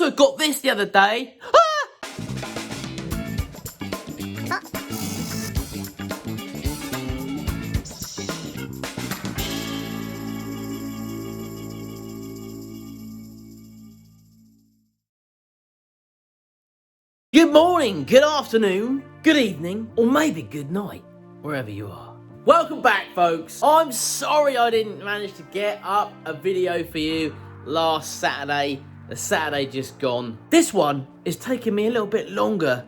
also got this the other day. Ah! Good morning, good afternoon, good evening, or maybe good night, wherever you are. Welcome back, folks. I'm sorry I didn't manage to get up a video for you last Saturday. The Saturday just gone. This one is taking me a little bit longer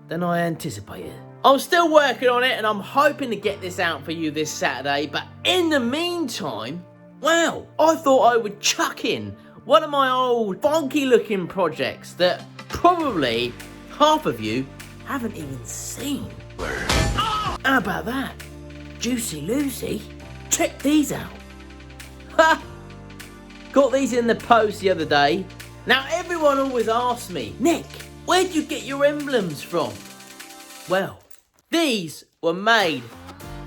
than I anticipated. I'm still working on it and I'm hoping to get this out for you this Saturday. But in the meantime, well, I thought I would chuck in one of my old funky looking projects that probably half of you haven't even seen. How about that? Juicy Lucy? Check these out. Ha! Got these in the post the other day. Now everyone always asks me, Nick, where'd you get your emblems from? Well, these were made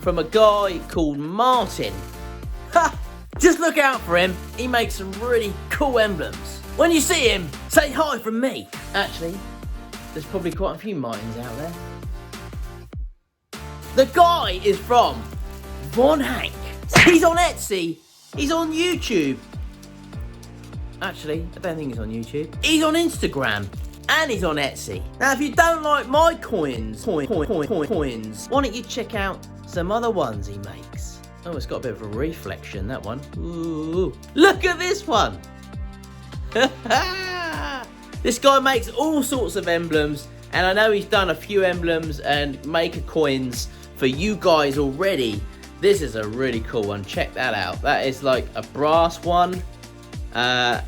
from a guy called Martin. Ha! Just look out for him. He makes some really cool emblems. When you see him, say hi from me. Actually, there's probably quite a few Martins out there. The guy is from Hanke. He's on Etsy. He's on YouTube. Actually, I don't think he's on YouTube. He's on Instagram. And he's on Etsy. Now, if you don't like my coins, why don't you check out some other ones he makes? Oh, it's got a bit of a reflection, that one. Ooh. Look at this one. This guy makes all sorts of emblems, and I know he's done a few emblems and maker coins for you guys already. This is a really cool one. Check that out. That is like a brass one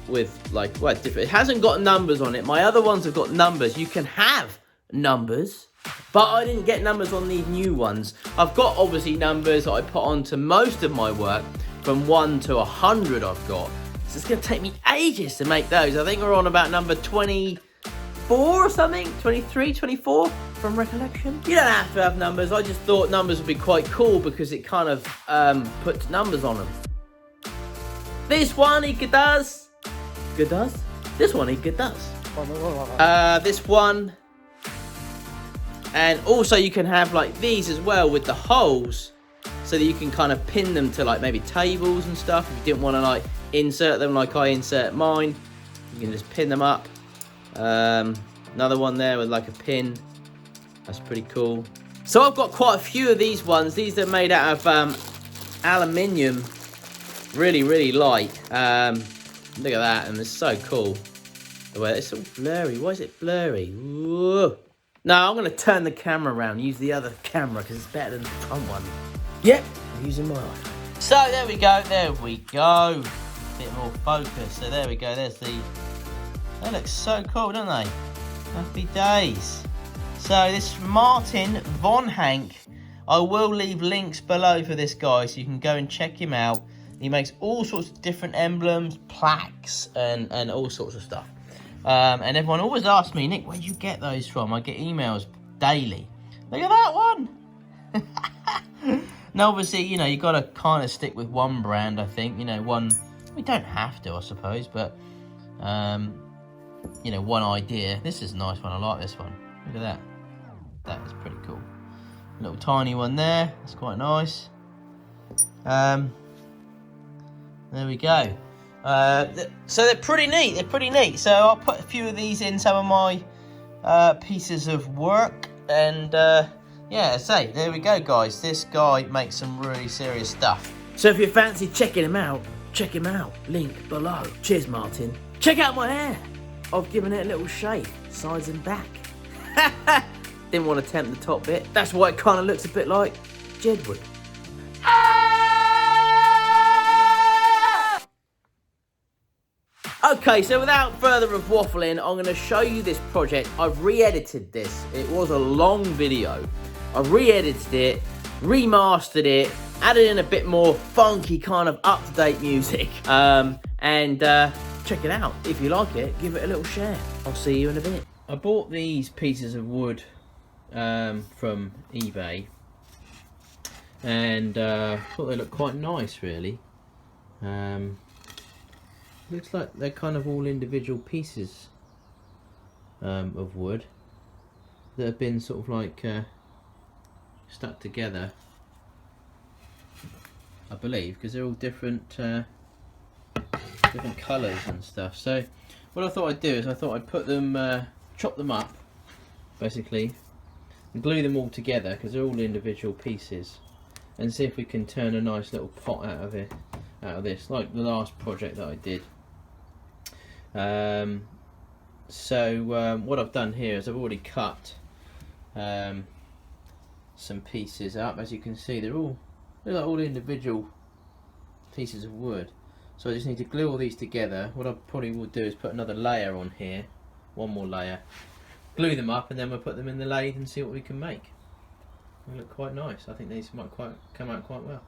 with like, well, different. It hasn't got numbers on it. My other ones have got numbers. You can have numbers, but I didn't get numbers on these new ones. I've got obviously numbers that I put onto most of my work from 1 to 100 I've got. So it's going to take me ages to make those. I think we're on about number 24 or something. 23, 24 from recollection. You don't have to have numbers. I just thought numbers would be quite cool because it kind of puts numbers on them. This one he does. Good does? This one he good does. This one. And also you can have like these as well with the holes, so that you can kind of pin them to like maybe tables and stuff. If you didn't want to like insert them like I insert mine, you can just pin them up. Another one there with like a pin. That's pretty cool. So I've got quite a few of these ones. These are made out of aluminium. Really, really light. Look at that, and it's so cool. The way it's all blurry. Why is it blurry? Whoa. No, I'm going to turn the camera around. Use the other camera because it's better than the front one. Yep, I'm using my iPhone. So there we go. There we go. Bit more focus. So there we go. There's the. They look so cool, don't they? Happy days. So this is Martin Hanke. I will leave links below for this guy so you can go and check him out. He makes all sorts of different emblems, plaques, and all sorts of stuff. And everyone always asks me, Nick, where'd you get those from? I get emails daily. Look at that one. Now, obviously, you know, you've got to kind of stick with one brand, I think. You know, one, we don't have to, I suppose, but, you know, one idea. This is a nice one. I like this one. Look at that. That is pretty cool. A little tiny one there. That's quite nice. There we go. So they're pretty neat. They're pretty neat. So I'll put a few of these in some of my pieces of work. And yeah, say, there we go, guys. This guy makes some really serious stuff. So if you fancy checking him out, check him out. Link below. Cheers, Martin. Check out my hair. I've given it a little shave, sides and back. Didn't want to tempt the top bit. That's why it kind of looks a bit like Jedward. Okay, so without further of waffling, I'm going to show you this project. I've re-edited this. It was a long video. I've re-edited it, remastered it, added in a bit more funky kind of up-to-date music. Check it out. If you like it, give it a little share. I'll see you in a bit. I bought these pieces of wood from eBay. And thought they looked quite nice, really. Looks like they're kind of all individual pieces. of wood that have been sort of like stuck together, I believe, because they're all different different colours and stuff. So what I thought I'd do is I thought I'd put them, chop them up basically, and glue them all together because they're all individual pieces, and see if we can turn a nice little pot out of it, out of this, like the last project that I did. What I've done here is I've already cut some pieces up. As you can see, they're like all individual pieces of wood. So I just need to glue all these together. What I probably will do is put another layer on here, one more layer, glue them up, and then we'll put them in the lathe and see what we can make. They look quite nice. I think these might come out quite well.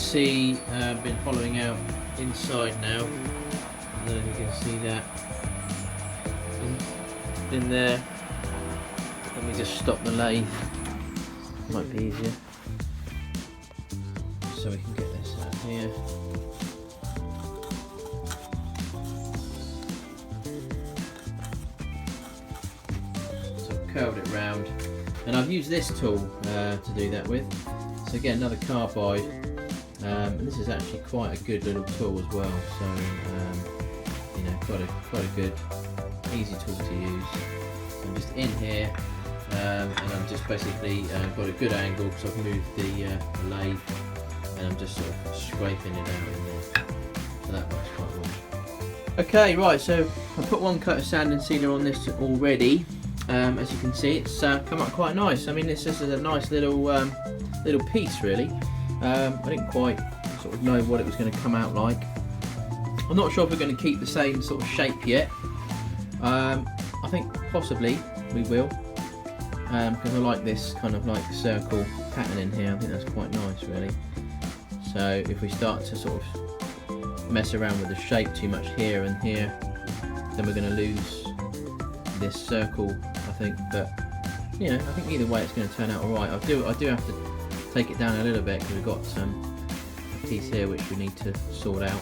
see been hollowing out inside now. I don't know if you can see that in there. Let me just stop the lathe, might be easier, so we can get this out here. So I've curved it round, and I've used this tool to do that with. So again, another carbide, and this is actually quite a good little tool as well. So you know, quite a good, easy tool to use. I'm just in here, and I'm just basically got a good angle because I've moved the lathe, and I'm just sort of scraping it out in there. So that works quite well. Okay, right. So I put one coat of sand and sealer on this already. As you can see, it's come up quite nice. I mean, this is a nice little little piece, really. I didn't quite sort of know what it was going to come out like. I'm not sure if we're going to keep the same sort of shape yet. I think possibly we will, because I like this kind of like circle pattern in here. I think that's quite nice, really. So if we start to sort of mess around with the shape too much here and here, then we're going to lose this circle, I think. But you know, I think either way it's going to turn out alright. I do have to take it down a little bit because we've got a piece here which we need to sort out.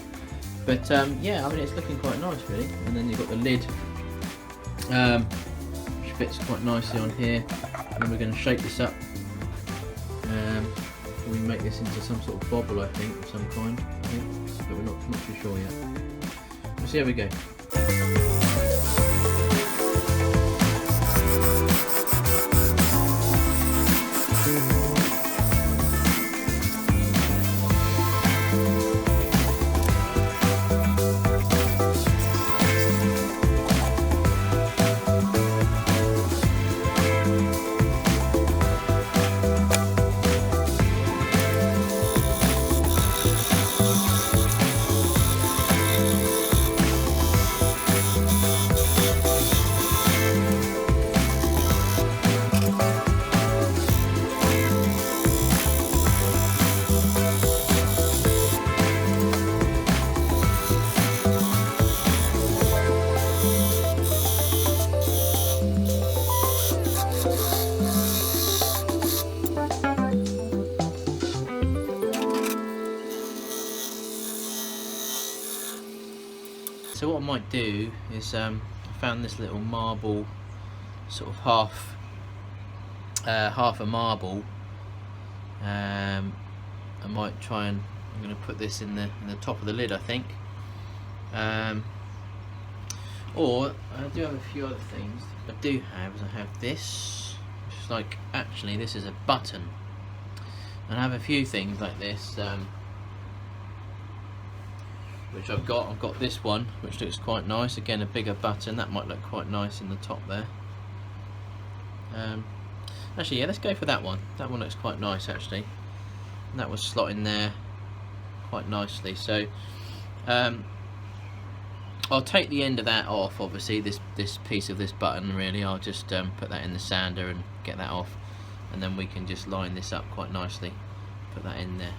But yeah, I mean, it's looking quite nice, really. And then you've got the lid, which fits quite nicely on here. And we're going to shape this up. We make this into some sort of bobble, I think, of some kind. I think, but we're not too sure yet. We'll see how we go. So what I might do is, I found this little marble, sort of half a marble. I might try and, I'm going to put this in the top of the lid, I think. Or I do have a few other things. What I do have is I have this, which is like, actually this is a button. And I have a few things like this, which I've got this one, which looks quite nice. Again, a bigger button, that might look quite nice in the top there. Actually, yeah, let's go for that one. That one looks quite nice, actually. And that will slot in there quite nicely. So I'll take the end of that off, obviously, this piece of this button, really. I'll just put that in the sander and get that off, and then we can just line this up quite nicely. Put that in there.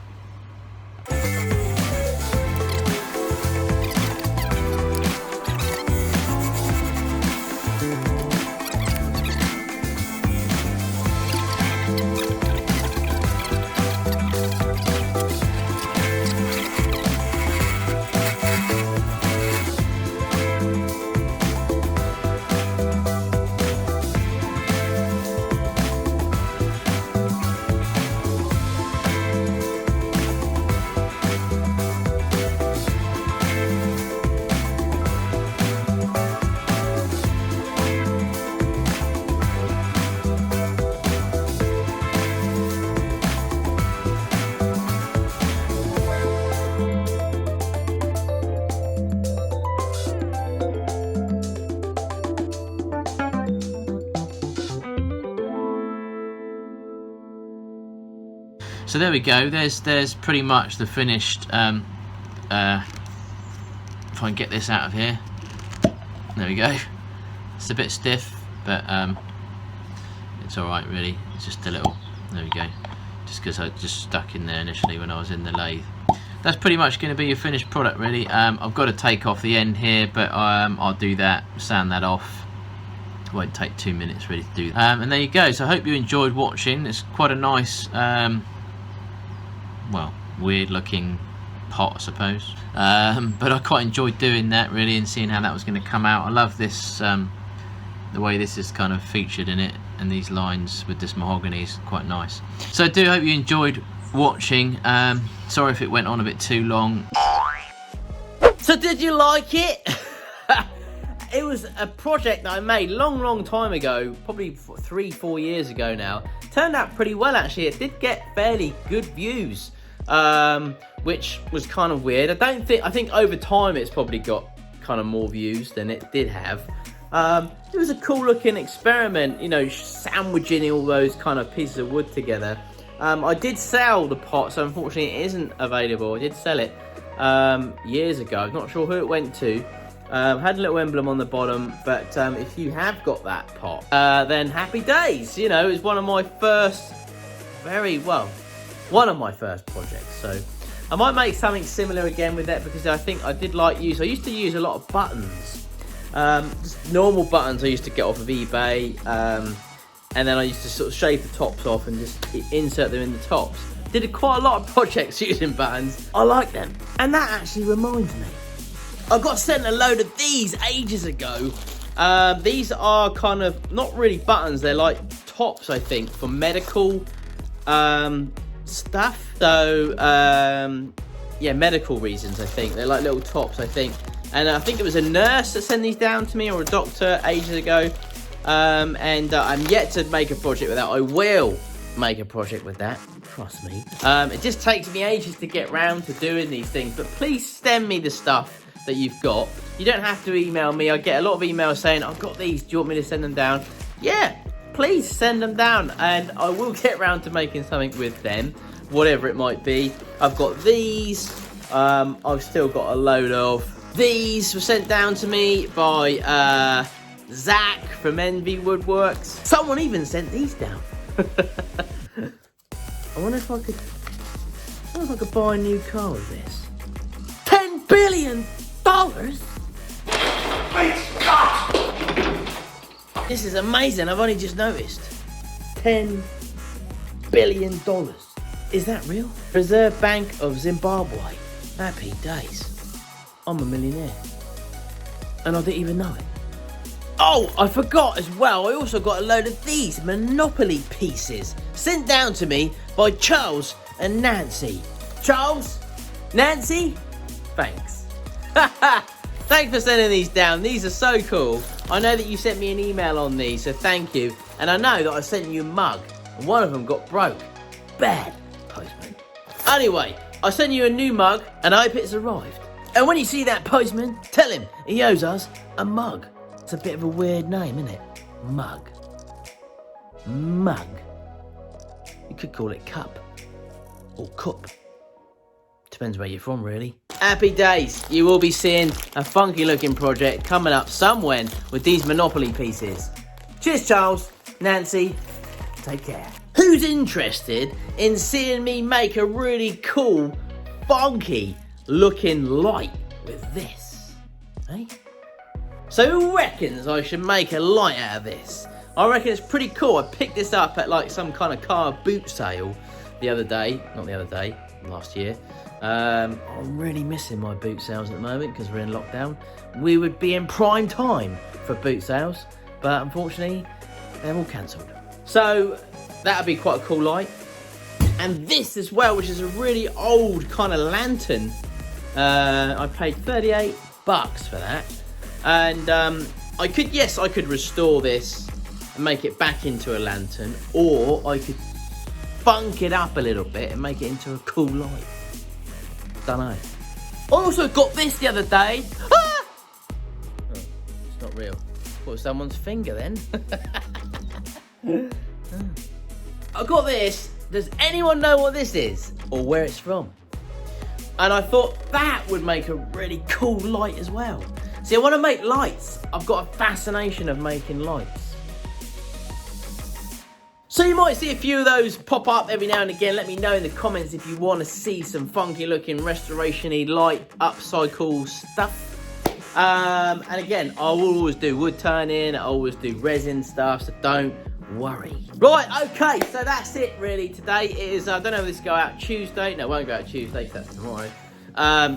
So there we go. There's pretty much the finished. If I can get this out of here, there we go. It's a bit stiff, but it's all right, really. It's just a little. There we go. Just because I just stuck in there initially when I was in the lathe. that's pretty much going to be your finished product, really. I've got to take off the end here, but I'll do that, sand that off. It won't take 2 minutes really to do that. And there you go. So I hope you enjoyed watching. It's quite a nice, well, weird looking pot, I suppose. But I quite enjoyed doing that really, and seeing how that was going to come out. I love this, the way this is kind of featured in it, and these lines with this mahogany is quite nice. So I do hope you enjoyed watching. Sorry if it went on a bit too long. So did you like it? It was a project that I made long time ago, probably 3-4 years ago now. Turned out pretty well actually. It did get fairly good views, which was kind of weird. I think over time it's probably got kind of more views than it did have. It was a cool looking experiment, you know, sandwiching all those kind of pieces of wood together. I did sell the pot, so unfortunately it isn't available. I did sell it years ago. I'm not sure who it went to. Had a little emblem on the bottom, but if you have got that pot, then happy days. You know, it's one of my first, one of my first projects. So I might make something similar again with that, because I think I did I used to use a lot of buttons, just normal buttons I used to get off of eBay, and then I used to sort of shave the tops off and just insert them in the tops. Did quite a lot of projects using buttons. I like them. And that actually reminds me, I got sent a load of these ages ago. These are kind of not really buttons, they're like tops, I think, for medical stuff. So yeah, medical reasons, I think. They're like little tops, I think. And I think it was a nurse that sent these down to me, or a doctor ages ago. And I'm yet to make a project with that. I will make a project with that, trust me. It just takes me ages to get round to doing these things, but please send me the stuff that you've got. You don't have to email me. I get a lot of emails saying, I've got these, do you want me to send them down? Yeah, please send them down, and I will get round to making something with them, whatever it might be. I've got these. I've still got a load of these were sent down to me by Zach from Envy Woodworks. Someone even sent these down. I wonder if I could buy a new car with this. $10 billion! This is amazing. I've only just noticed. $10 billion. Is that real? Reserve Bank of Zimbabwe. Happy days. I'm a millionaire. And I didn't even know it. Oh, I forgot as well. I also got a load of these Monopoly pieces sent down to me by Charles and Nancy. Charles? Nancy? Thanks. Thanks for sending these down. These are so cool. I know that you sent me an email on these, so thank you. And I know that I sent you a mug, and one of them got broke. Bad postman. Anyway, I sent you a new mug, and I hope it's arrived. And when you see that postman, tell him he owes us a mug. It's a bit of a weird name, isn't it? Mug. Mug. You could call it cup. Or cup. Depends where you're from, really. Happy days. You will be seeing a funky looking project coming up somewhere with these Monopoly pieces. Cheers, Charles. Nancy. Take care. Who's interested in seeing me make a really cool, funky looking light with this? Eh? So who reckons I should make a light out of this? I reckon it's pretty cool. I picked this up at like some kind of car boot sale the other day. Not the other day, last year. I'm really missing my boot sales at the moment because we're in lockdown. We would be in prime time for boot sales, but unfortunately they're all cancelled. So that would be quite a cool light. And this as well, which is a really old kind of lantern. I paid $38 for that. And I could restore this and make it back into a lantern, or I could funk it up a little bit and make it into a cool light. Don't know. I also got this the other day. Ah! Oh, it's not real. Thought it was someone's finger then. I got this. Does anyone know what this is or where it's from? And I thought that would make a really cool light as well. See, I want to make lights. I've got a fascination of making lights. So you might see a few of those pop up every now and again. Let me know in the comments if you want to see some funky looking restoration-y light upcycle stuff. And again, I will always do wood turning, I always do resin stuff, so don't worry. Right, okay, so that's it really today. It is, I don't know if this will go out Tuesday. No, it won't go out Tuesday, so that's tomorrow.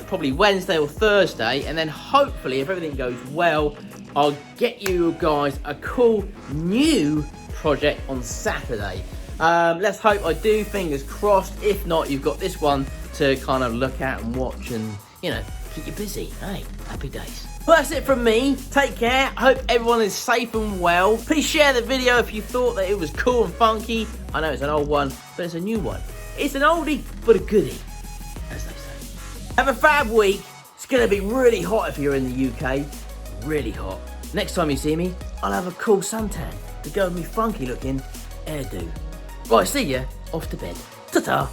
Probably Wednesday or Thursday, and then hopefully, if everything goes well, I'll get you guys a cool new project on Saturday. Let's hope I do, fingers crossed. If not, you've got this one to kind of look at and watch and, you know, keep you busy. Hey, happy days. Well, that's it from me. Take care. I hope everyone is safe and well. Please share the video if you thought that it was cool and funky. I know it's an old one, but it's a new one. It's an oldie, but a goodie, as they say. Have a fab week. It's going to be really hot if you're in the UK. Really hot. Next time you see me, I'll have a cool suntan to go with me funky looking hairdo. Right, see ya. Off to bed. Ta-ta.